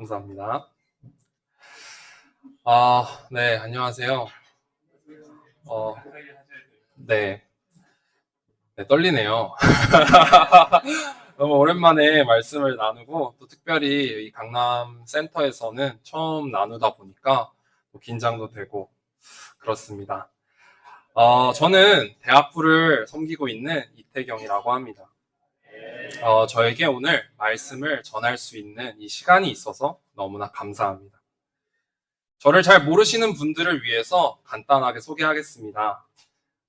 감사합니다. 네, 안녕하세요. 어, 네, 네, 떨리네요. 너무 오랜만에 말씀을 나누고, 또 특별히 이 강남 센터에서는 처음 나누다 보니까 또 긴장도 되고, 그렇습니다. 저는 대학부를 섬기고 있는 이태경이라고 합니다. 저에게 오늘 말씀을 전할 수 있는 이 시간이 있어서 너무나 감사합니다. 저를 잘 모르시는 분들을 위해서 간단하게 소개하겠습니다.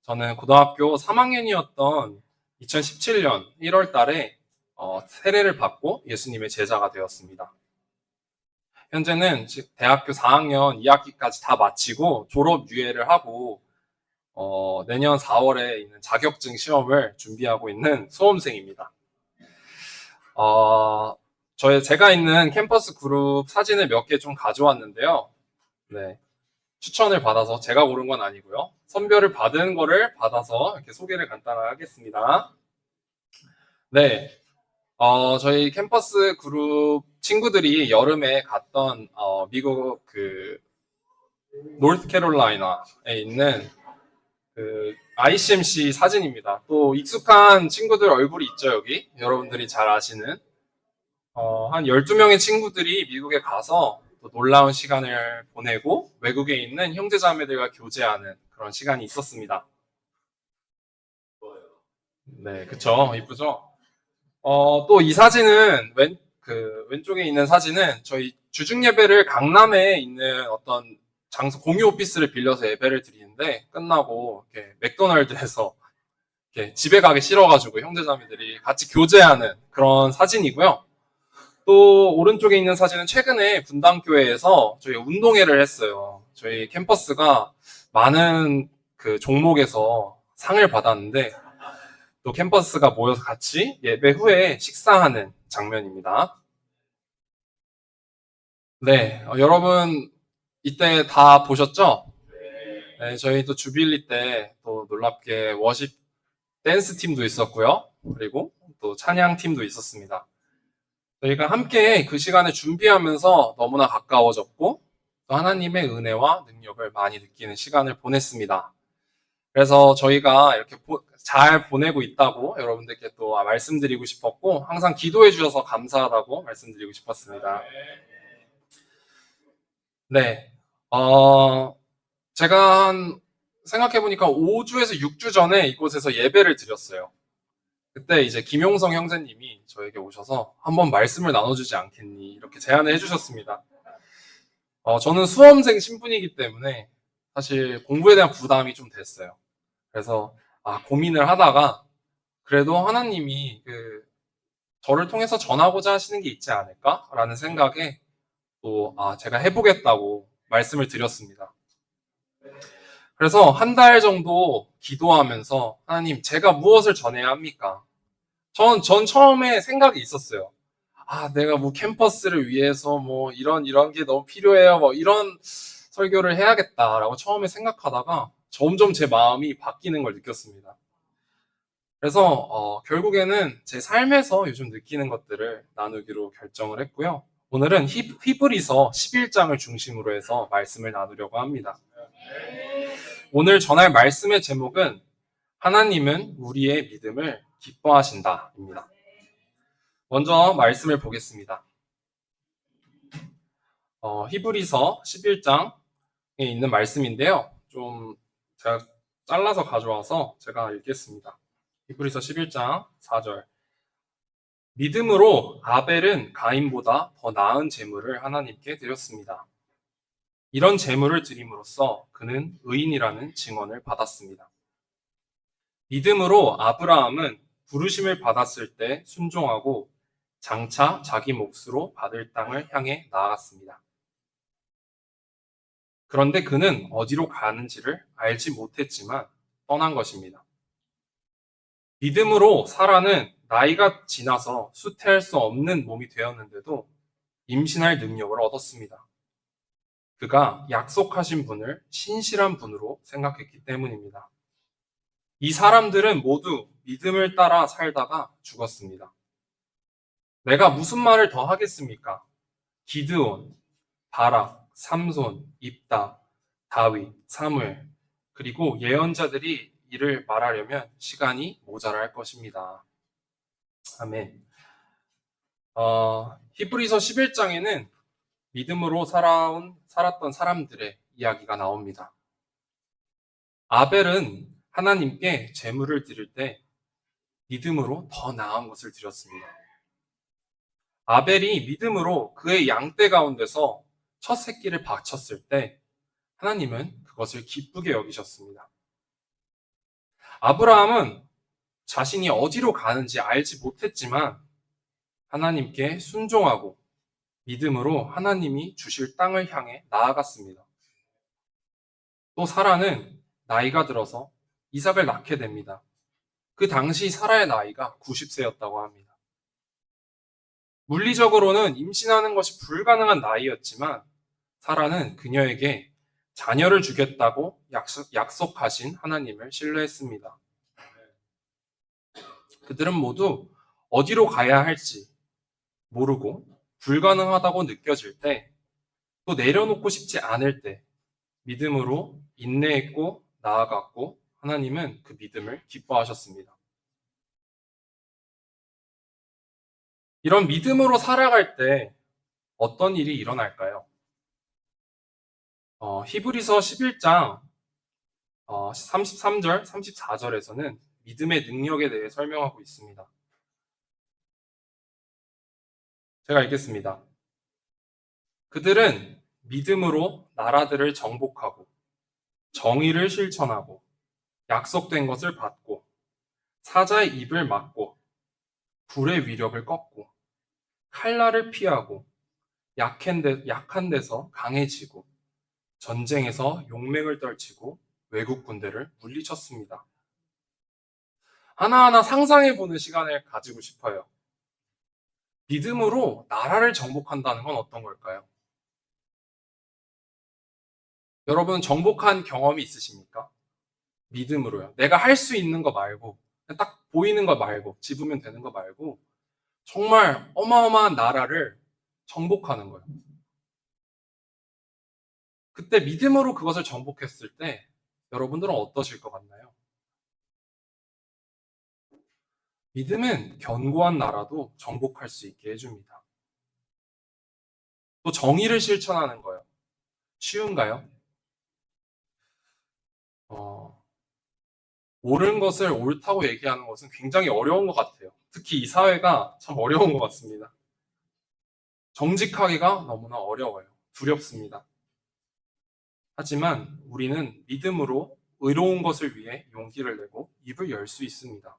저는 고등학교 3학년이었던 2017년 1월 달에 세례를 받고 예수님의 제자가 되었습니다. 현재는 대학교 4학년 2학기까지 다 마치고 졸업 유예를 하고 내년 4월에 있는 자격증 시험을 준비하고 있는 수험생입니다. 제가 있는 캠퍼스 그룹 사진을 몇 개 좀 가져왔는데요. 네. 추천을 받아서 제가 고른 건 아니고요. 선별을 받은 거를 받아서 이렇게 소개를 간단하게 하겠습니다. 네. 저희 캠퍼스 그룹 친구들이 여름에 갔던 미국 노스캐롤라이나에 있는 ICMC 사진입니다. 또 익숙한 친구들 얼굴이 있죠, 여기. 여러분들이 잘 아시는. 한 12명의 친구들이 미국에 가서 또 놀라운 시간을 보내고 외국에 있는 형제자매들과 교제하는 그런 시간이 있었습니다. 네, 그쵸. 이쁘죠? 또 이 사진은 왼쪽에 있는 사진은 저희 주중 예배를 강남에 있는 어떤 장소 공유 오피스를 빌려서 예배를 드리는데 끝나고 이렇게 맥도날드에서 이렇게 집에 가기 싫어가지고 형제자매들이 같이 교제하는 그런 사진이고요. 또 오른쪽에 있는 사진은 최근에 분당교회에서 저희 운동회를 했어요. 저희 캠퍼스가 많은 그 종목에서 상을 받았는데 또 캠퍼스가 모여서 같이 예배 후에 식사하는 장면입니다. 네, 여러분 이때 다 보셨죠? 네, 저희 또 주빌리 때 또 놀랍게 워십 댄스 팀도 있었고요. 그리고 또 찬양 팀도 있었습니다. 저희가 함께 그 시간을 준비하면서 너무나 가까워졌고 또 하나님의 은혜와 능력을 많이 느끼는 시간을 보냈습니다. 그래서 저희가 이렇게 잘 보내고 있다고 여러분들께 또 말씀드리고 싶었고 항상 기도해 주셔서 감사하다고 말씀드리고 싶었습니다. 네. 제가 생각해보니까 5주에서 6주 전에 이곳에서 예배를 드렸어요. 그때 이제 김용성 형제님이 저에게 오셔서 한번 말씀을 나눠주지 않겠니? 이렇게 제안을 해주셨습니다. 저는 수험생 신분이기 때문에 사실 공부에 대한 부담이 좀 됐어요. 그래서 고민을 하다가 그래도 하나님이 저를 통해서 전하고자 하시는 게 있지 않을까라는 생각에 또 제가 해보겠다고 말씀을 드렸습니다. 그래서 한 달 정도 기도하면서 하나님 제가 무엇을 전해야 합니까? 전 처음에 생각이 있었어요. 내가 뭐 캠퍼스를 위해서 뭐 이런 게 너무 필요해요. 뭐 이런 설교를 해야겠다라고 처음에 생각하다가 점점 제 마음이 바뀌는 걸 느꼈습니다. 그래서 결국에는 제 삶에서 요즘 느끼는 것들을 나누기로 결정을 했고요. 오늘은 히브리서 11장을 중심으로 해서 말씀을 나누려고 합니다. 오늘 전할 말씀의 제목은 하나님은 우리의 믿음을 기뻐하신다입니다. 먼저 말씀을 보겠습니다. 히브리서 11장에 있는 말씀인데요. 좀 제가 잘라서 가져와서 제가 읽겠습니다. 히브리서 11장 4절. 믿음으로 아벨은 가인보다 더 나은 제물을 하나님께 드렸습니다. 이런 제물을 드림으로써 그는 의인이라는 증언을 받았습니다. 믿음으로 아브라함은 부르심을 받았을 때 순종하고 장차 자기 몫으로 받을 땅을 향해 나아갔습니다. 그런데 그는 어디로 가는지를 알지 못했지만 떠난 것입니다. 믿음으로 사라는 나이가 지나서 수태할 수 없는 몸이 되었는데도 임신할 능력을 얻었습니다. 그가 약속하신 분을 신실한 분으로 생각했기 때문입니다. 이 사람들은 모두 믿음을 따라 살다가 죽었습니다. 내가 무슨 말을 더 하겠습니까? 기드온, 바락, 삼손, 입다, 다윗, 사무엘, 그리고 예언자들이 이를 말하려면 시간이 모자랄 것입니다. 아멘. 히브리서 11장에는 믿음으로 살았던 사람들의 이야기가 나옵니다. 아벨은 하나님께 제물을 드릴 때 믿음으로 더 나은 것을 드렸습니다. 아벨이 믿음으로 그의 양떼 가운데서 첫 새끼를 바쳤을 때 하나님은 그것을 기쁘게 여기셨습니다. 아브라함은 자신이 어디로 가는지 알지 못했지만 하나님께 순종하고 믿음으로 하나님이 주실 땅을 향해 나아갔습니다. 또 사라는 나이가 들어서 이삭을 낳게 됩니다. 그 당시 사라의 나이가 90세였다고 합니다. 물리적으로는 임신하는 것이 불가능한 나이였지만 사라는 그녀에게 자녀를 주겠다고 약속하신 하나님을 신뢰했습니다. 그들은 모두 어디로 가야 할지 모르고 불가능하다고 느껴질 때, 또 내려놓고 싶지 않을 때 믿음으로 인내했고 나아갔고 하나님은 그 믿음을 기뻐하셨습니다. 이런 믿음으로 살아갈 때 어떤 일이 일어날까요? 히브리서 11장 33절, 34절에서는 믿음의 능력에 대해 설명하고 있습니다. 제가 읽겠습니다. 그들은 믿음으로 나라들을 정복하고 정의를 실천하고 약속된 것을 받고 사자의 입을 막고 불의 위력을 꺾고 칼날을 피하고 약한 데서 강해지고 전쟁에서 용맹을 떨치고 외국 군대를 물리쳤습니다. 하나하나 상상해보는 시간을 가지고 싶어요. 믿음으로 나라를 정복한다는 건 어떤 걸까요? 여러분 정복한 경험이 있으십니까? 믿음으로요. 내가 할 수 있는 거 말고, 딱 보이는 거 말고, 집으면 되는 거 말고, 정말 어마어마한 나라를 정복하는 거예요. 그때 믿음으로 그것을 정복했을 때 여러분들은 어떠실 것 같나요? 믿음은 견고한 나라도 정복할 수 있게 해줍니다. 또 정의를 실천하는 거예요. 쉬운가요? 옳은 것을 옳다고 얘기하는 것은 굉장히 어려운 것 같아요. 특히 이 사회가 참 어려운 것 같습니다. 정직하기가 너무나 어려워요. 두렵습니다. 하지만 우리는 믿음으로 의로운 것을 위해 용기를 내고 입을 열 수 있습니다.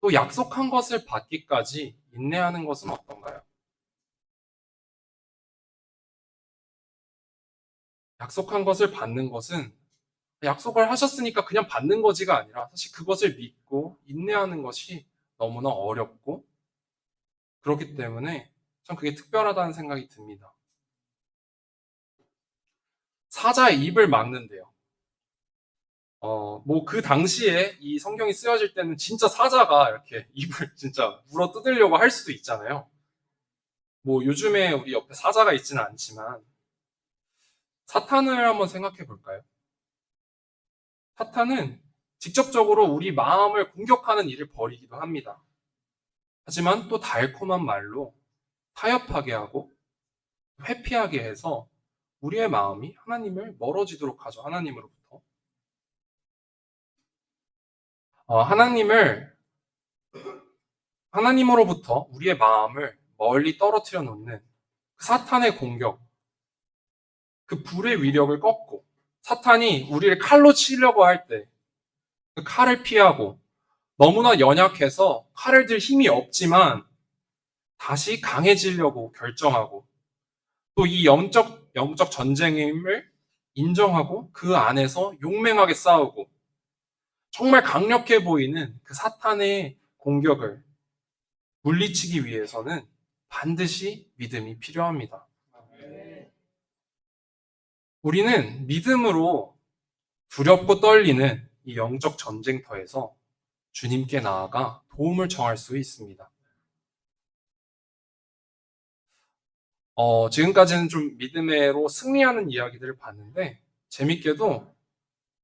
또 약속한 것을 받기까지 인내하는 것은 어떤가요? 약속한 것을 받는 것은 약속을 하셨으니까 그냥 받는 거지가 아니라 사실 그것을 믿고 인내하는 것이 너무나 어렵고 그렇기 때문에 참 그게 특별하다는 생각이 듭니다. 사자의 입을 막는데요. 뭐 그 당시에 이 성경이 쓰여질 때는 진짜 사자가 이렇게 입을 진짜 물어 뜯으려고 할 수도 있잖아요. 뭐 요즘에 우리 옆에 사자가 있지는 않지만 사탄을 한번 생각해 볼까요? 사탄은 직접적으로 우리 마음을 공격하는 일을 벌이기도 합니다. 하지만 또 달콤한 말로 타협하게 하고 회피하게 해서 우리의 마음이 하나님을 멀어지도록 하죠. 하나님으로부터. 하나님으로부터 우리의 마음을 멀리 떨어뜨려 놓는 그 사탄의 공격, 그 불의 위력을 꺾고 사탄이 우리를 칼로 치려고 할 때 그 칼을 피하고 너무나 연약해서 칼을 들 힘이 없지만 다시 강해지려고 결정하고 또 이 영적 전쟁임을 인정하고 그 안에서 용맹하게 싸우고 정말 강력해 보이는 그 사탄의 공격을 물리치기 위해서는 반드시 믿음이 필요합니다. 우리는 믿음으로 두렵고 떨리는 이 영적 전쟁터에서 주님께 나아가 도움을 청할 수 있습니다. 지금까지는 좀 믿음으로 승리하는 이야기들을 봤는데, 재밌게도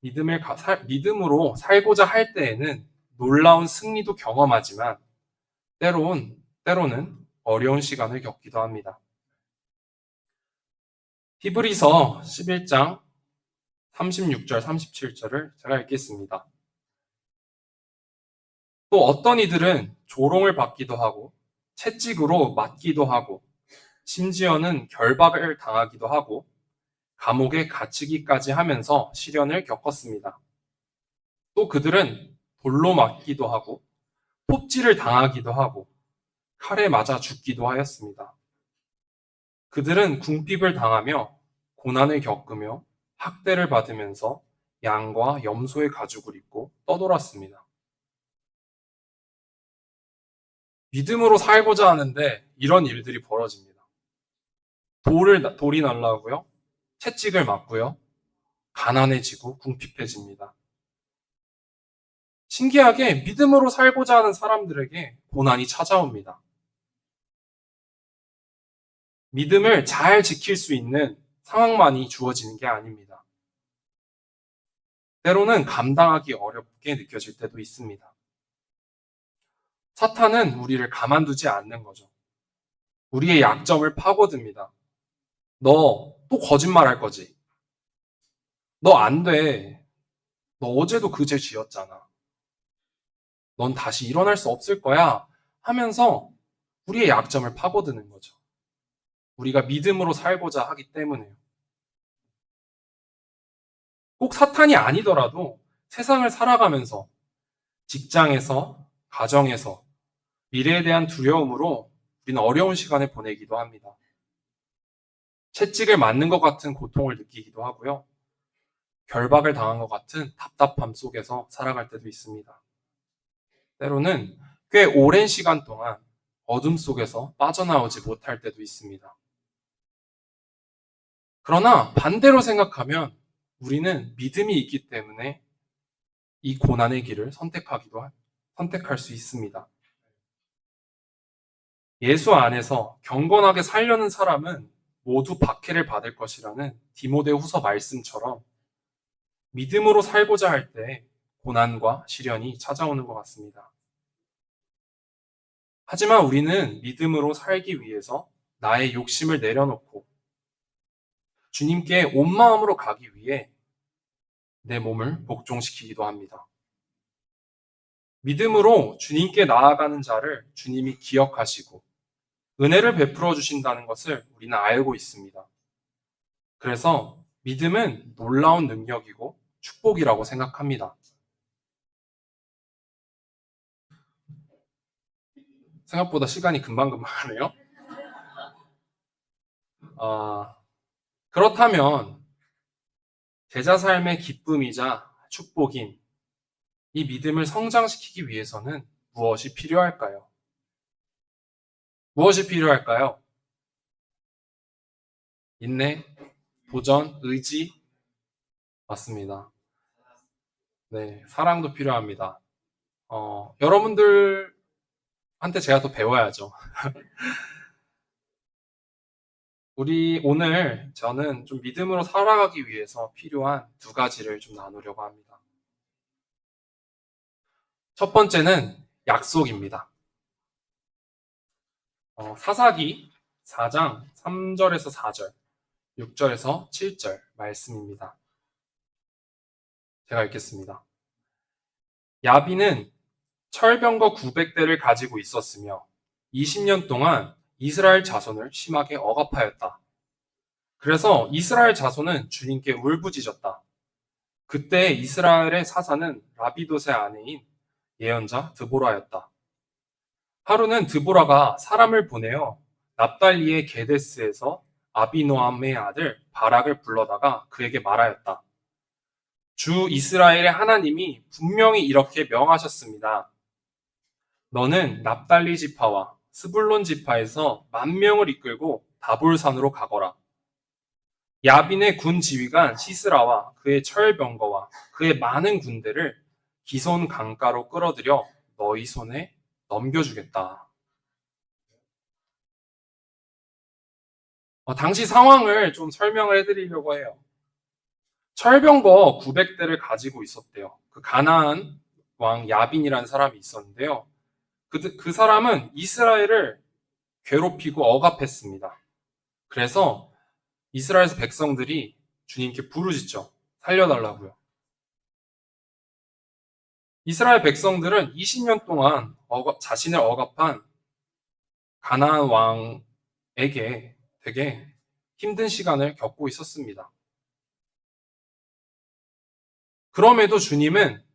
믿음으로 살고자 할 때에는 놀라운 승리도 경험하지만, 때로는 어려운 시간을 겪기도 합니다. 히브리서 11장 36절, 37절을 제가 읽겠습니다. 또 어떤 이들은 조롱을 받기도 하고, 채찍으로 맞기도 하고, 심지어는 결박을 당하기도 하고, 감옥에 갇히기까지 하면서 시련을 겪었습니다. 또 그들은 돌로 맞기도 하고, 폭질을 당하기도 하고, 칼에 맞아 죽기도 하였습니다. 그들은 궁핍을 당하며 고난을 겪으며 학대를 받으면서 양과 염소의 가죽을 입고 떠돌았습니다. 믿음으로 살고자 하는데 이런 일들이 벌어집니다. 돌이 날라오고요. 채찍을 맞고요. 가난해지고 궁핍해집니다. 신기하게 믿음으로 살고자 하는 사람들에게 고난이 찾아옵니다. 믿음을 잘 지킬 수 있는 상황만이 주어지는 게 아닙니다. 때로는 감당하기 어렵게 느껴질 때도 있습니다. 사탄은 우리를 가만두지 않는 거죠. 우리의 약점을 파고듭니다. 너 또 거짓말 할 거지? 너 안 돼. 너 어제도 그 죄 지었잖아. 넌 다시 일어날 수 없을 거야. 하면서 우리의 약점을 파고드는 거죠. 우리가 믿음으로 살고자 하기 때문에요. 꼭 사탄이 아니더라도 세상을 살아가면서 직장에서, 가정에서 미래에 대한 두려움으로 우리는 어려운 시간을 보내기도 합니다. 채찍을 맞는 것 같은 고통을 느끼기도 하고요. 결박을 당한 것 같은 답답함 속에서 살아갈 때도 있습니다. 때로는 꽤 오랜 시간 동안 어둠 속에서 빠져나오지 못할 때도 있습니다. 그러나 반대로 생각하면 우리는 믿음이 있기 때문에 이 고난의 길을 선택할 수 있습니다. 예수 안에서 경건하게 살려는 사람은 모두 박해를 받을 것이라는 디모데후서 말씀처럼 믿음으로 살고자 할 때 고난과 시련이 찾아오는 것 같습니다. 하지만 우리는 믿음으로 살기 위해서 나의 욕심을 내려놓고 주님께 온 마음으로 가기 위해 내 몸을 복종시키기도 합니다. 믿음으로 주님께 나아가는 자를 주님이 기억하시고 은혜를 베풀어 주신다는 것을 우리는 알고 있습니다. 그래서 믿음은 놀라운 능력이고 축복이라고 생각합니다. 생각보다 시간이 금방금방 하네요. 그렇다면 제자 삶의 기쁨이자 축복인 이 믿음을 성장시키기 위해서는 무엇이 필요할까요? 무엇이 필요할까요? 인내, 도전, 의지, 맞습니다. 네, 사랑도 필요합니다. 여러분들한테 제가 더 배워야죠. 오늘 저는 좀 믿음으로 살아가기 위해서 필요한 두 가지를 좀 나누려고 합니다. 첫 번째는 약속입니다. 사사기 4장 3절에서 4절, 6절에서 7절 말씀입니다. 제가 읽겠습니다. 야비는 철병거 900대를 가지고 있었으며 20년 동안 이스라엘 자손을 심하게 억압하였다. 그래서 이스라엘 자손은 주님께 울부짖었다. 그때 이스라엘의 사사는 라비돗의 아내인 예언자 드보라였다. 하루는 드보라가 사람을 보내어 납달리의 게데스에서 아비노암의 아들 바락을 불러다가 그에게 말하였다. 주 이스라엘의 하나님이 분명히 이렇게 명하셨습니다. 너는 납달리 지파와 스불론 지파에서 10,000명을 이끌고 다볼산으로 가거라. 야빈의 군 지휘관 시스라와 그의 철병거와 그의 많은 군대를 기손 강가로 끌어들여 너희 손에 넘겨주겠다. 당시 상황을 좀 설명을 해드리려고 해요. 철병거 900대를 가지고 있었대요. 그 가나안 왕 야빈이라는 사람이 있었는데요. 그 사람은 이스라엘을 괴롭히고 억압했습니다. 그래서 이스라엘 백성들이 주님께 부르짖죠. 살려달라고요. 이스라엘 백성들은 20년 동안 자신을 억압한 가나안 왕에게 되게 힘든 시간을 겪고 있었습니다. 그럼에도 주님은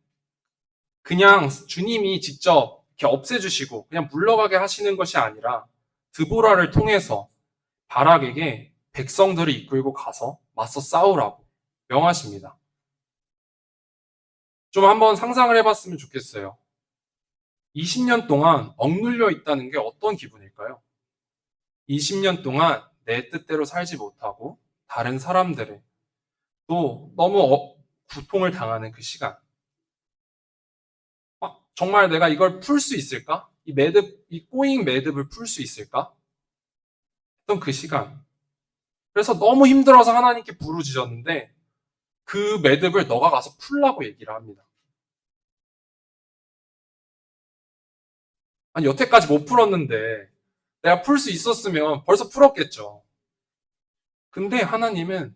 그냥 주님이 직접 이렇게 없애주시고 그냥 물러가게 하시는 것이 아니라 드보라를 통해서 바락에게 백성들을 이끌고 가서 맞서 싸우라고 명하십니다. 좀 한번 상상을 해봤으면 좋겠어요. 20년 동안 억눌려 있다는 게 어떤 기분일까요? 20년 동안 내 뜻대로 살지 못하고 다른 사람들의 또 너무 고통을 당하는 그 시간. 정말 내가 이걸 풀 수 있을까? 이 꼬잉 매듭을 풀 수 있을까? 했던 그 시간. 그래서 너무 힘들어서 하나님께 부르짖었는데 그 매듭을 너가 가서 풀라고 얘기를 합니다. 아니, 여태까지 못 풀었는데 내가 풀 수 있었으면 벌써 풀었겠죠. 근데 하나님은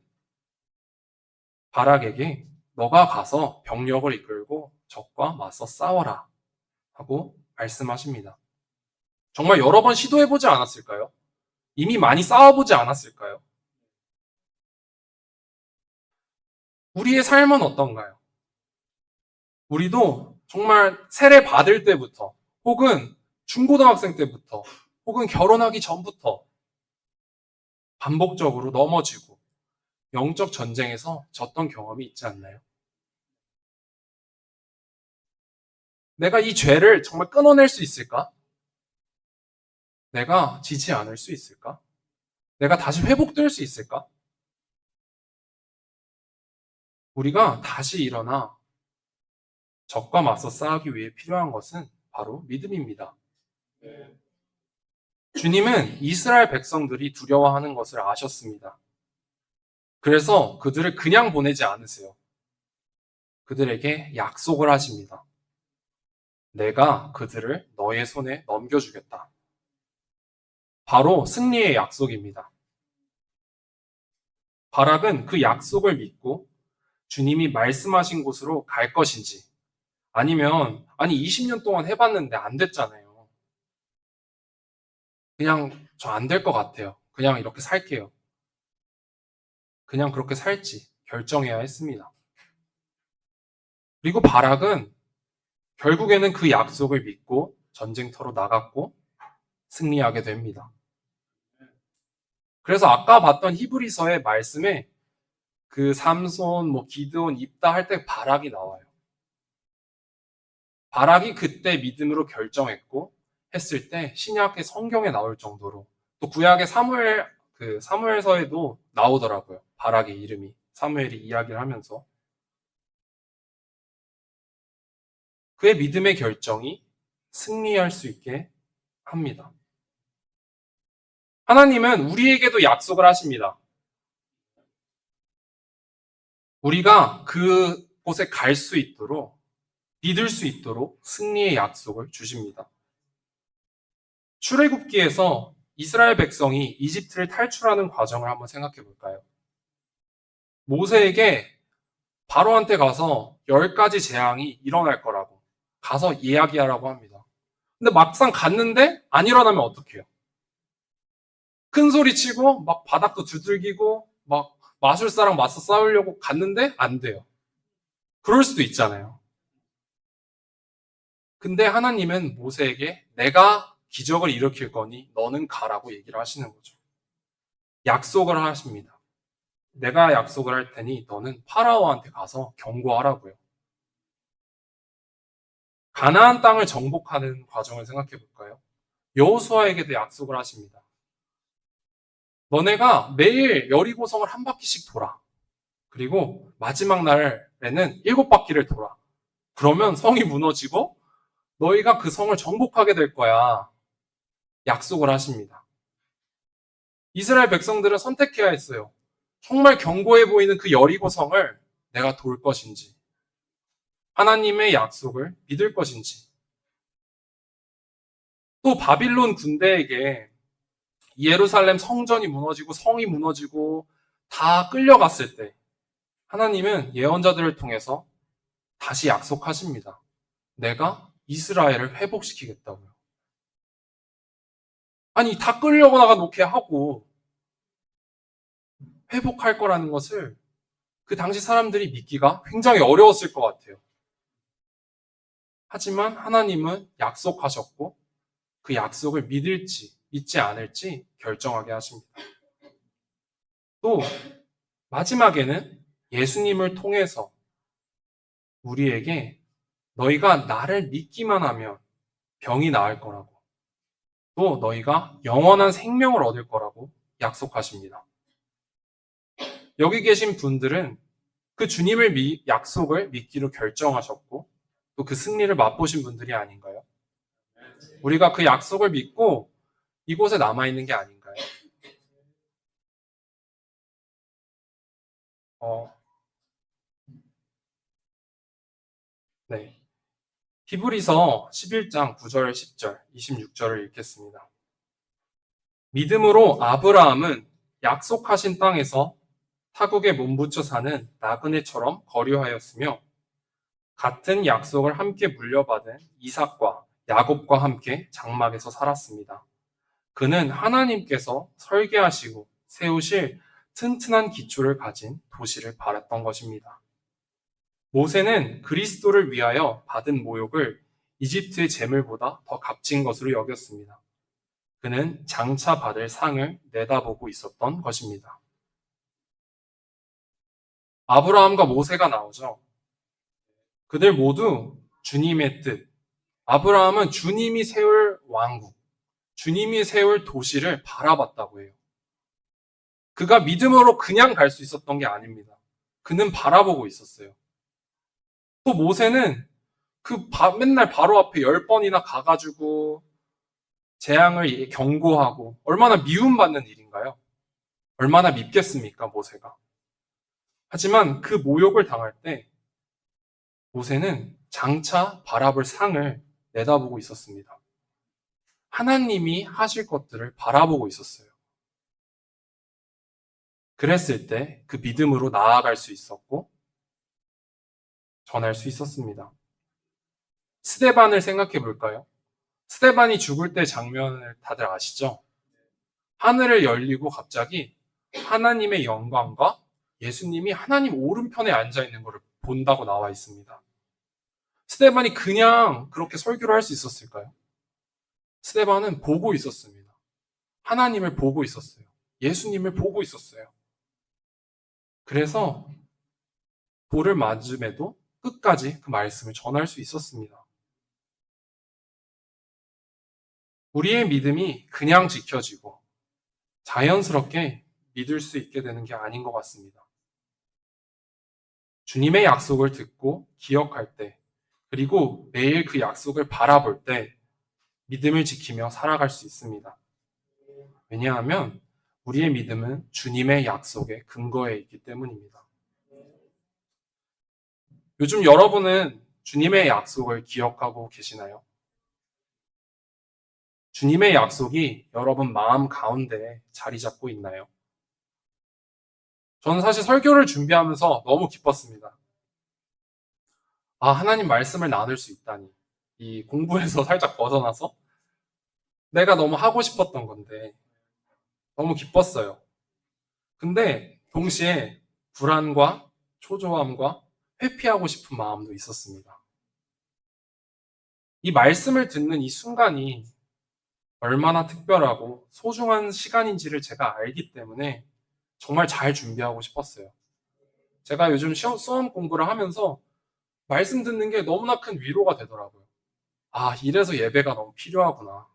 바락에게 너가 가서 병력을 이끌고 적과 맞서 싸워라 하고 말씀하십니다. 정말 여러 번 시도해보지 않았을까요? 이미 많이 싸워보지 않았을까요? 우리의 삶은 어떤가요? 우리도 정말 세례 받을 때부터 혹은 중고등학생 때부터 혹은 결혼하기 전부터 반복적으로 넘어지고 영적 전쟁에서 졌던 경험이 있지 않나요? 내가 이 죄를 정말 끊어낼 수 있을까? 내가 지지 않을 수 있을까? 내가 다시 회복될 수 있을까? 우리가 다시 일어나 적과 맞서 싸우기 위해 필요한 것은 바로 믿음입니다. 주님은 이스라엘 백성들이 두려워하는 것을 아셨습니다. 그래서 그들을 그냥 보내지 않으세요. 그들에게 약속을 하십니다. 내가 그들을 너의 손에 넘겨주겠다. 바로 승리의 약속입니다. 바락은 그 약속을 믿고 주님이 말씀하신 곳으로 갈 것인지 아니면 20년 동안 해봤는데 안 됐잖아요. 그냥 저 안 될 것 같아요. 그냥 이렇게 살게요. 그냥 그렇게 살지 결정해야 했습니다. 그리고 바락은 결국에는 그 약속을 믿고 전쟁터로 나갔고 승리하게 됩니다. 그래서 아까 봤던 히브리서의 말씀에 그 삼손, 기드온, 입다 할 때 바락이 나와요. 바락이 그때 믿음으로 결정했고 했을 때 신약의 성경에 나올 정도로 또 구약의 사무엘서에도 나오더라고요. 바락의 이름이 사무엘이 이야기를 하면서 그의 믿음의 결정이 승리할 수 있게 합니다. 하나님은 우리에게도 약속을 하십니다. 우리가 그곳에 갈 수 있도록 믿을 수 있도록 승리의 약속을 주십니다. 출애굽기에서 이스라엘 백성이 이집트를 탈출하는 과정을 한번 생각해 볼까요? 모세에게 바로한테 가서 10가지 재앙이 일어날 거라고 가서 이야기하라고 합니다. 근데 막상 갔는데 안 일어나면 어떡해요? 큰 소리 치고 막 바닥도 두들기고 막 마술사랑 맞서 싸우려고 갔는데 안 돼요. 그럴 수도 있잖아요. 근데 하나님은 모세에게 내가 기적을 일으킬 거니 너는 가라고 얘기를 하시는 거죠. 약속을 하십니다. 내가 약속을 할 테니 너는 파라오한테 가서 경고하라고요. 가나안 땅을 정복하는 과정을 생각해 볼까요? 여호수아에게도 약속을 하십니다. 너네가 매일 여리고성을 한 바퀴씩 돌아. 그리고 마지막 날에는 7바퀴를 돌아. 그러면 성이 무너지고 너희가 그 성을 정복하게 될 거야. 약속을 하십니다. 이스라엘 백성들은 선택해야 했어요. 정말 견고해 보이는 그 여리고성을 내가 돌 것인지, 하나님의 약속을 믿을 것인지. 또 바빌론 군대에게 예루살렘 성전이 무너지고 성이 무너지고 다 끌려갔을 때 하나님은 예언자들을 통해서 다시 약속하십니다. 내가 이스라엘을 회복시키겠다고요. 아니, 다 끌려나가 놓게 하고 회복할 거라는 것을 그 당시 사람들이 믿기가 굉장히 어려웠을 것 같아요. 하지만 하나님은 약속하셨고 그 약속을 믿을지 믿지 않을지 결정하게 하십니다. 또 마지막에는 예수님을 통해서 우리에게 너희가 나를 믿기만 하면 병이 나을 거라고, 또 너희가 영원한 생명을 얻을 거라고 약속하십니다. 여기 계신 분들은 그 주님을 약속을 믿기로 결정하셨고 또 그 승리를 맛보신 분들이 아닌가요? 우리가 그 약속을 믿고 이곳에 남아있는 게 아닌가요? 어, 네. 히브리서 11장 9절, 10절, 26절을 읽겠습니다. 믿음으로 아브라함은 약속하신 땅에서 타국에 몸붙여 사는 나그네처럼 거류하였으며 같은 약속을 함께 물려받은 이삭과 야곱과 함께 장막에서 살았습니다. 그는 하나님께서 설계하시고 세우실 튼튼한 기초를 가진 도시를 바랐던 것입니다. 모세는 그리스도를 위하여 받은 모욕을 이집트의 재물보다 더 값진 것으로 여겼습니다. 그는 장차 받을 상을 내다보고 있었던 것입니다. 아브라함과 모세가 나오죠. 그들 모두 주님의 뜻. 아브라함은 주님이 세울 왕국, 주님이 세울 도시를 바라봤다고 해요. 그가 믿음으로 그냥 갈 수 있었던 게 아닙니다. 그는 바라보고 있었어요. 또 모세는 맨날 바로 앞에 10번이나 가가지고 재앙을 경고하고 얼마나 미움받는 일인가요? 얼마나 밉겠습니까, 모세가. 하지만 그 모욕을 당할 때 모세는 장차 바라볼 상을 내다보고 있었습니다. 하나님이 하실 것들을 바라보고 있었어요. 그랬을 때 그 믿음으로 나아갈 수 있었고 전할 수 있었습니다. 스데반을 생각해 볼까요? 스데반이 죽을 때 장면을 다들 아시죠? 하늘을 열리고 갑자기 하나님의 영광과 예수님이 하나님 오른편에 앉아 있는 것을 본다고 나와 있습니다. 스데반이 그냥 그렇게 설교를 할 수 있었을까요? 스데반은 보고 있었습니다. 하나님을 보고 있었어요. 예수님을 보고 있었어요. 그래서 돌을 맞음에도 끝까지 그 말씀을 전할 수 있었습니다. 우리의 믿음이 그냥 지켜지고 자연스럽게 믿을 수 있게 되는 게 아닌 것 같습니다. 주님의 약속을 듣고 기억할 때, 그리고 매일 그 약속을 바라볼 때 믿음을 지키며 살아갈 수 있습니다. 왜냐하면 우리의 믿음은 주님의 약속에 근거해 있기 때문입니다. 요즘 여러분은 주님의 약속을 기억하고 계시나요? 주님의 약속이 여러분 마음 가운데 자리 잡고 있나요? 저는 사실 설교를 준비하면서 너무 기뻤습니다. 아, 하나님 말씀을 나눌 수 있다니. 이 공부에서 살짝 벗어나서 내가 너무 하고 싶었던 건데 너무 기뻤어요. 근데 동시에 불안과 초조함과 회피하고 싶은 마음도 있었습니다. 이 말씀을 듣는 이 순간이 얼마나 특별하고 소중한 시간인지를 제가 알기 때문에 정말 잘 준비하고 싶었어요. 제가 요즘 수험 공부를 하면서 말씀 듣는 게 너무나 큰 위로가 되더라고요. 아, 이래서 예배가 너무 필요하구나.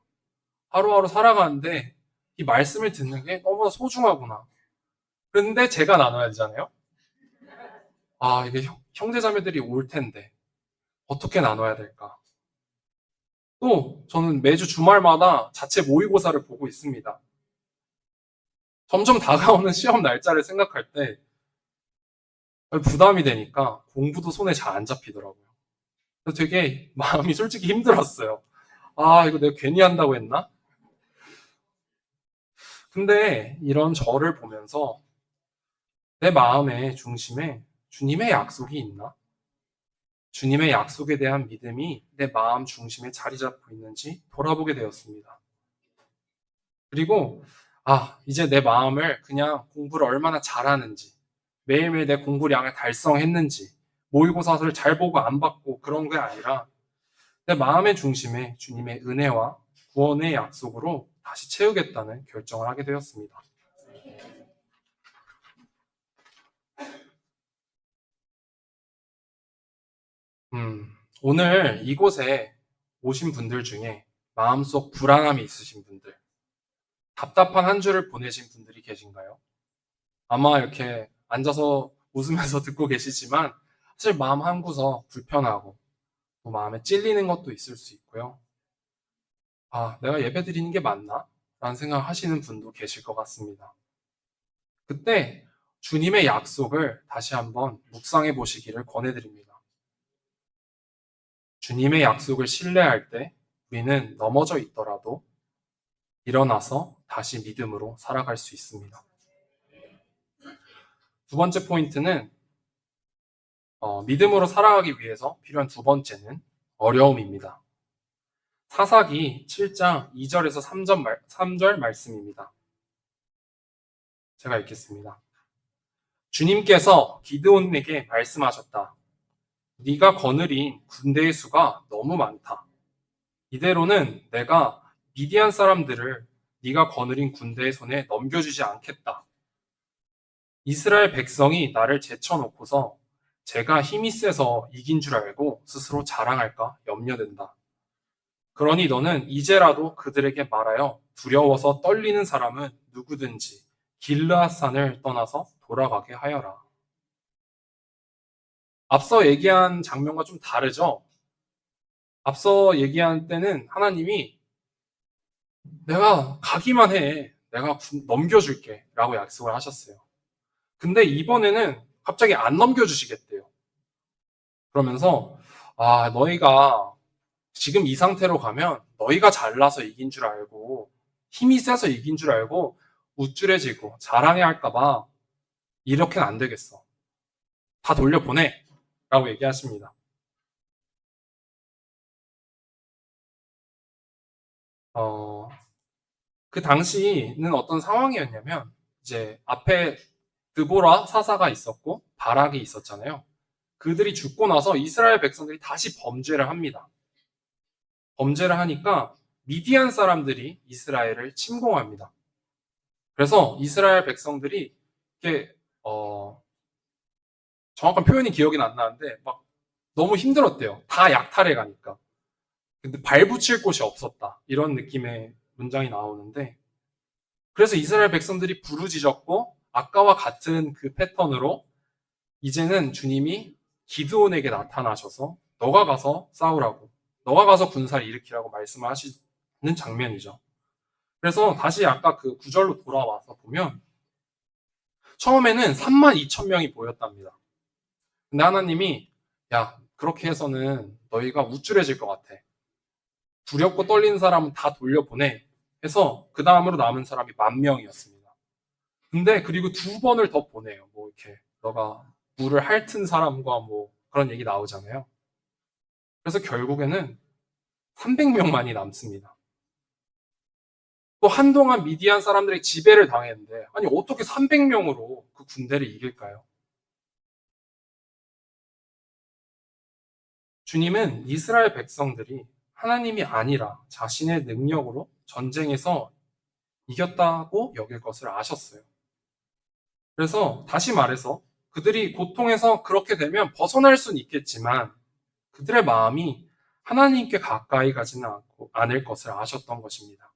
하루하루 살아가는데 이 말씀을 듣는 게 너무나 소중하구나. 그런데 제가 나눠야 되잖아요. 아, 이게 형제자매들이 올 텐데 어떻게 나눠야 될까? 또 저는 매주 주말마다 자체 모의고사를 보고 있습니다. 점점 다가오는 시험 날짜를 생각할 때 부담이 되니까 공부도 손에 잘 안 잡히더라고요. 그래서 되게 마음이 솔직히 힘들었어요. 아, 이거 내가 괜히 한다고 했나? 근데 이런 저를 보면서 내 마음의 중심에 주님의 약속이 있나? 주님의 약속에 대한 믿음이 내 마음 중심에 자리 잡고 있는지 돌아보게 되었습니다. 그리고 이제 내 마음을 그냥 공부를 얼마나 잘하는지, 매일매일 내 공부량을 달성했는지, 모의고사를 잘 보고 안 받고 그런 게 아니라 내 마음의 중심에 주님의 은혜와 구원의 약속으로 다시 채우겠다는 결정을 하게 되었습니다. 오늘 이곳에 오신 분들 중에 마음속 불안함이 있으신 분들, 답답한 한 주를 보내신 분들이 계신가요? 아마 이렇게 앉아서 웃으면서 듣고 계시지만 사실 마음 한구석 불편하고 또 마음에 찔리는 것도 있을 수 있고요. 내가 예배 드리는 게 맞나? 라는 생각 하시는 분도 계실 것 같습니다. 그때 주님의 약속을 다시 한번 묵상해 보시기를 권해드립니다. 주님의 약속을 신뢰할 때 우리는 넘어져 있더라도 일어나서 다시 믿음으로 살아갈 수 있습니다. 두 번째 포인트는 믿음으로 살아가기 위해서 필요한 두 번째는 어려움입니다. 사사기 7장 2절에서 3절 말씀입니다. 제가 읽겠습니다. 주님께서 기드온에게 말씀하셨다. 네가 거느린 군대의 수가 너무 많다. 이대로는 내가 미디안 사람들을 네가 거느린 군대의 손에 넘겨주지 않겠다. 이스라엘 백성이 나를 제쳐놓고서 제가 힘이 세서 이긴 줄 알고 스스로 자랑할까 염려된다. 그러니 너는 이제라도 그들에게 말하여 두려워서 떨리는 사람은 누구든지 길르앗산을 떠나서 돌아가게 하여라. 앞서 얘기한 장면과 좀 다르죠? 앞서 얘기한 때는 하나님이 내가 가기만 해. 내가 넘겨줄게. 라고 약속을 하셨어요. 근데 이번에는 갑자기 안 넘겨주시겠대요. 그러면서, 너희가 지금 이 상태로 가면 너희가 잘나서 이긴 줄 알고, 힘이 세서 이긴 줄 알고, 우쭐해지고 자랑해 할까봐 이렇게는 안 되겠어. 다 돌려보내. 라고 얘기하십니다. 그 당시는 어떤 상황이었냐면, 이제 앞에 드보라 사사가 있었고, 바락이 있었잖아요. 그들이 죽고 나서 이스라엘 백성들이 다시 범죄를 합니다. 범죄를 하니까 미디안 사람들이 이스라엘을 침공합니다. 그래서 이스라엘 백성들이 이렇게 정확한 표현이 기억이 안 나는데 막 너무 힘들었대요. 다 약탈해 가니까. 근데 발붙일 곳이 없었다. 이런 느낌의 문장이 나오는데 그래서 이스라엘 백성들이 부르짖었고 아까와 같은 그 패턴으로 이제는 주님이 기드온에게 나타나셔서 너가 가서 싸우라고, 너가 가서 군사를 일으키라고 말씀을 하시는 장면이죠. 그래서 다시 아까 그 구절로 돌아와서 보면 처음에는 3만 2천 명이 보였답니다. 근데 하나님이 야, 그렇게 해서는 너희가 우쭐해질 것 같아. 두렵고 떨리는 사람은 다 돌려보내. 해서 그 다음으로 남은 사람이 10,000명이었습니다. 근데 그리고 두 번을 더 보내요. 뭐 이렇게 너가 물을 핥은 사람과 뭐 그런 얘기 나오잖아요. 그래서 결국에는 300명만이 남습니다. 또 한동안 미디안 사람들의 지배를 당했는데 아니 어떻게 300명으로 그 군대를 이길까요? 주님은 이스라엘 백성들이 하나님이 아니라 자신의 능력으로 전쟁에서 이겼다고 여길 것을 아셨어요. 그래서 다시 말해서 그들이 고통에서 그렇게 되면 벗어날 수는 있겠지만 그들의 마음이 하나님께 가까이 가지는 않을 것을 아셨던 것입니다.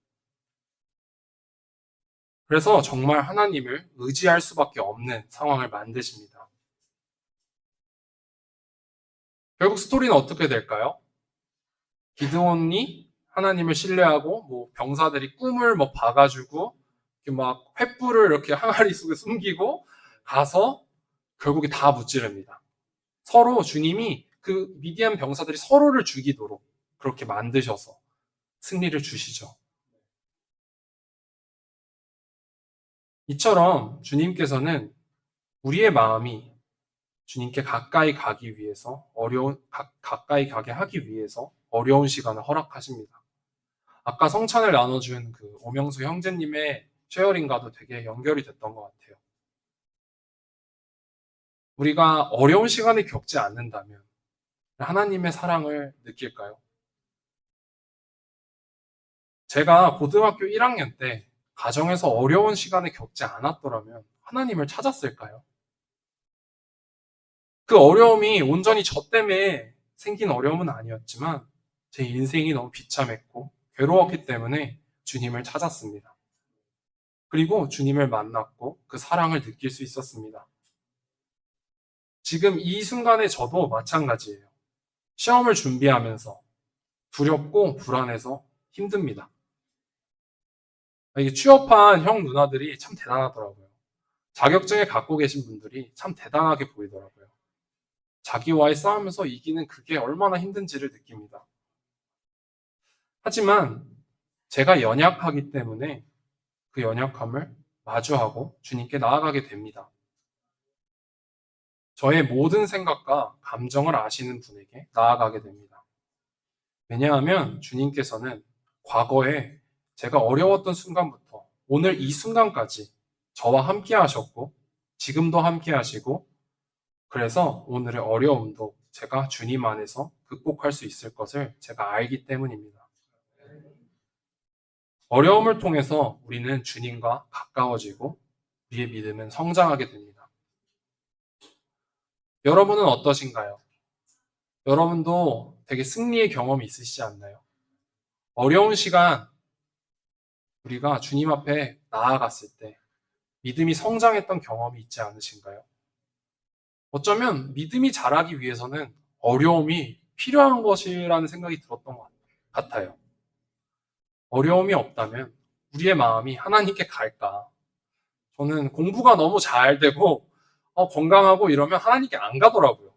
그래서 정말 하나님을 의지할 수밖에 없는 상황을 만드십니다. 결국 스토리는 어떻게 될까요? 기드온이 하나님을 신뢰하고 뭐 병사들이 꿈을 뭐 봐가지고 이렇게 막 횃불을 이렇게 항아리 속에 숨기고 가서 결국에 다 무찌릅니다. 서로 주님이 그 미디안 병사들이 서로를 죽이도록 그렇게 만드셔서 승리를 주시죠. 이처럼 주님께서는 우리의 마음이 주님께 가까이 가기 위해서 가까이 가게 하기 위해서 어려운 시간을 허락하십니다. 아까 성찬을 나눠준 그 오명수 형제님의 쉐어링과도 되게 연결이 됐던 것 같아요. 우리가 어려운 시간을 겪지 않는다면 하나님의 사랑을 느낄까요? 제가 고등학교 1학년 때 가정에서 어려운 시간을 겪지 않았더라면 하나님을 찾았을까요? 그 어려움이 온전히 저 때문에 생긴 어려움은 아니었지만 제 인생이 너무 비참했고 괴로웠기 때문에 주님을 찾았습니다. 그리고 주님을 만났고 그 사랑을 느낄 수 있었습니다. 지금 이 순간에 저도 마찬가지예요. 시험을 준비하면서 두렵고 불안해서 힘듭니다. 이게 취업한 형 누나들이 참 대단하더라고요. 자격증을 갖고 계신 분들이 참 대단하게 보이더라고요. 자기와의 싸움에서 이기는 그게 얼마나 힘든지를 느낍니다. 하지만 제가 연약하기 때문에 그 연약함을 마주하고 주님께 나아가게 됩니다. 저의 모든 생각과 감정을 아시는 분에게 나아가게 됩니다. 왜냐하면 주님께서는 과거에 제가 어려웠던 순간부터 오늘 이 순간까지 저와 함께 하셨고 지금도 함께 하시고 그래서 오늘의 어려움도 제가 주님 안에서 극복할 수 있을 것을 제가 알기 때문입니다. 어려움을 통해서 우리는 주님과 가까워지고 우리의 믿음은 성장하게 됩니다. 여러분은 어떠신가요? 여러분도 되게 승리의 경험이 있으시지 않나요? 어려운 시간 우리가 주님 앞에 나아갔을 때 믿음이 성장했던 경험이 있지 않으신가요? 어쩌면 믿음이 자라기 위해서는 어려움이 필요한 것이라는 생각이 들었던 것 같아요. 어려움이 없다면 우리의 마음이 하나님께 갈까? 저는 공부가 너무 잘 되고 건강하고 이러면 하나님께 안 가더라고요.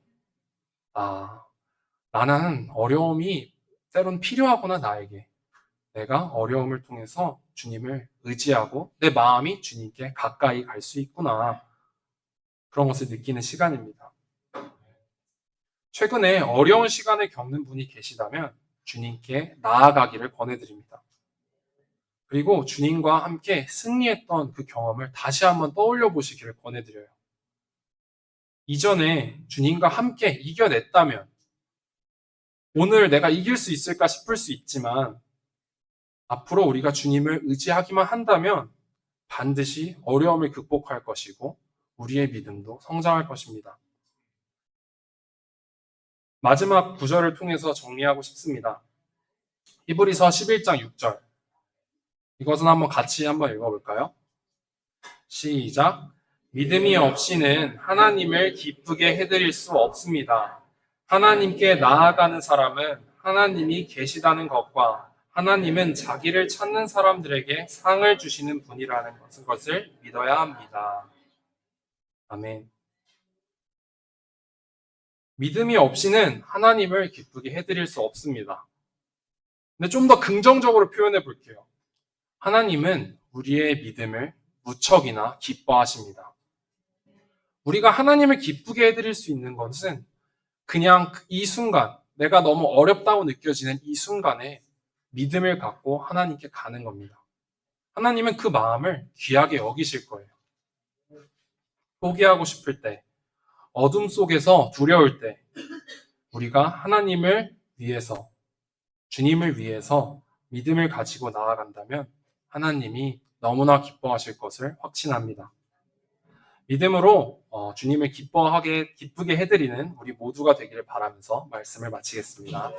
나는 어려움이 때론 필요하구나 나에게. 내가 어려움을 통해서 주님을 의지하고 내 마음이 주님께 가까이 갈 수 있구나. 그런 것을 느끼는 시간입니다. 최근에 어려운 시간을 겪는 분이 계시다면 주님께 나아가기를 권해드립니다. 그리고 주님과 함께 승리했던 그 경험을 다시 한번 떠올려 보시기를 권해드려요. 이전에 주님과 함께 이겨냈다면 오늘 내가 이길 수 있을까 싶을 수 있지만 앞으로 우리가 주님을 의지하기만 한다면 반드시 어려움을 극복할 것이고 우리의 믿음도 성장할 것입니다. 마지막 구절을 통해서 정리하고 싶습니다. 히브리서 11장 6절. 이것은 같이 한번 읽어볼까요? 시작. 믿음이 없이는 하나님을 기쁘게 해드릴 수 없습니다. 하나님께 나아가는 사람은 하나님이 계시다는 것과 하나님은 자기를 찾는 사람들에게 상을 주시는 분이라는 것을 믿어야 합니다. 아멘. 믿음이 없이는 하나님을 기쁘게 해드릴 수 없습니다. 근데 좀 더 긍정적으로 표현해 볼게요. 하나님은 우리의 믿음을 무척이나 기뻐하십니다. 우리가 하나님을 기쁘게 해드릴 수 있는 것은 그냥 이 순간, 내가 너무 어렵다고 느껴지는 이 순간에 믿음을 갖고 하나님께 가는 겁니다. 하나님은 그 마음을 귀하게 여기실 거예요. 포기하고 싶을 때, 어둠 속에서 두려울 때, 우리가 하나님을 위해서, 주님을 위해서 믿음을 가지고 나아간다면 하나님이 너무나 기뻐하실 것을 확신합니다. 믿음으로 주님을 기쁘게 해드리는 우리 모두가 되기를 바라면서 말씀을 마치겠습니다.